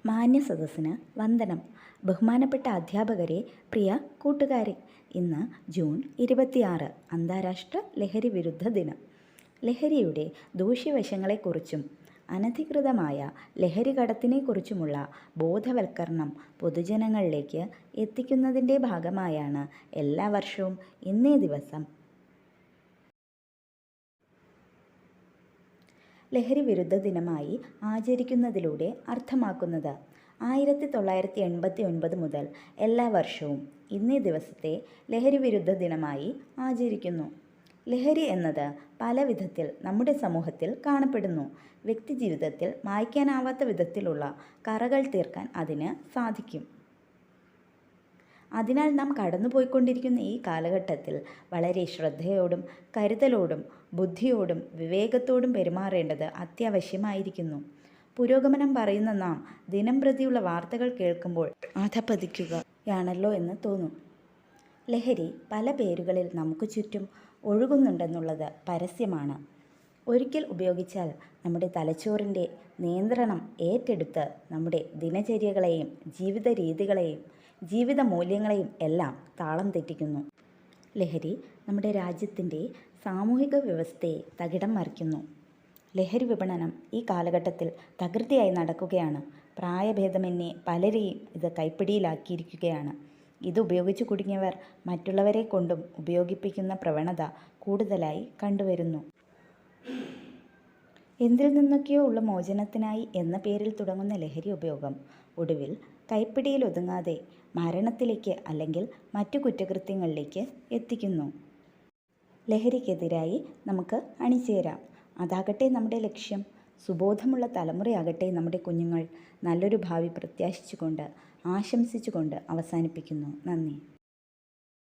മാന്യ സദസ്സിന് വന്ദനം. ബഹുമാനപ്പെട്ട അധ്യാപകരെ, പ്രിയ കൂട്ടുകാരെ, ഇന്ന് ജൂൺ 26 അന്താരാഷ്ട്ര ലഹരി വിരുദ്ധ ദിനം. ലഹരിയുടെ ദൂഷ്യവശങ്ങളെക്കുറിച്ചും അനധികൃതമായ ലഹരി കടത്തിനെക്കുറിച്ചുമുള്ള ബോധവൽക്കരണം പൊതുജനങ്ങളിലേക്ക് എത്തിക്കുന്നതിൻ്റെ ഭാഗമായാണ് എല്ലാ വർഷവും ഇന്നേ ദിവസം ലഹരി വിരുദ്ധ ദിനമായി ആചരിക്കുന്നതിലൂടെ അർത്ഥമാക്കുന്നത്. 1989 മുതൽ എല്ലാ വർഷവും ഇന്നേ ദിവസത്തെ ലഹരി വിരുദ്ധ ദിനമായി ആചരിക്കുന്നു. ലഹരി എന്നത് പല വിധത്തിൽ നമ്മുടെ സമൂഹത്തിൽ കാണപ്പെടുന്നു. വ്യക്തിജീവിതത്തിൽ മായ്ക്കാനാവാത്ത വിധത്തിലുള്ള കറകൾ തീർക്കാൻ അതിന് സാധിക്കും. അതിനാൽ നാം കടന്നുപോയിക്കൊണ്ടിരിക്കുന്ന ഈ കാലഘട്ടത്തിൽ വളരെ ശ്രദ്ധയോടും കരുതലോടും ബുദ്ധിയോടും വിവേകത്തോടും പെരുമാറേണ്ടത് അത്യാവശ്യമായിരിക്കുന്നു. പറയുന്ന നാം ദിനംപ്രതിയുള്ള വാർത്തകൾ കേൾക്കുമ്പോൾ അധപ്പതിക്കുകയാണല്ലോ എന്ന് തോന്നും. ലഹരി പല പേരുകളിൽ നമുക്ക് ചുറ്റും ഒഴുകുന്നുണ്ടെന്നുള്ളത് പരസ്യമാണ്. ഒരിക്കൽ ഉപയോഗിച്ചാൽ നമ്മുടെ തലച്ചോറിൻ്റെ നിയന്ത്രണം ഏറ്റെടുത്ത് നമ്മുടെ ദിനചര്യകളെയും ജീവിത രീതികളെയും ജീവിത മൂല്യങ്ങളെയും എല്ലാം താളം തെറ്റിക്കുന്നു. ലഹരി നമ്മുടെ രാജ്യത്തിൻ്റെ സാമൂഹിക വ്യവസ്ഥയെ തകിടം മറിക്കുന്നു. ലഹരി വിപണനം ഈ കാലഘട്ടത്തിൽ തകൃതിയായി നടക്കുകയാണ്. പ്രായഭേദമന്യേ പലരെയും ഇത് കൈപ്പിടിയിലാക്കിയിരിക്കുകയാണ്. ഇത് ഉപയോഗിച്ച് കുടുങ്ങിയവർ മറ്റുള്ളവരെ കൊണ്ടും ഉപയോഗിപ്പിക്കുന്ന പ്രവണത കൂടുതലായി കണ്ടുവരുന്നു. എന്തിൽ നിന്നൊക്കെയോ ഉള്ള മോചനത്തിനായി എന്ന പേരിൽ തുടങ്ങുന്ന ലഹരി ഉപയോഗം ഒടുവിൽ കൈപ്പിടിയിൽ ഒതുങ്ങാതെ മരണത്തിലേക്ക് അല്ലെങ്കിൽ മറ്റു കുറ്റകൃത്യങ്ങളിലേക്ക് എത്തിക്കുന്നു. ലഹരിക്കെതിരായി നമുക്ക് അണിചേരാം. അതാകട്ടെ നമ്മുടെ ലക്ഷ്യം. സുബോധമുള്ള തലമുറയാകട്ടെ നമ്മുടെ കുഞ്ഞുങ്ങൾ. നല്ലൊരു ഭാവി പ്രത്യാശിച്ചുകൊണ്ട് ആശംസിച്ചുകൊണ്ട് അവസാനിപ്പിക്കുന്നു. നന്ദി.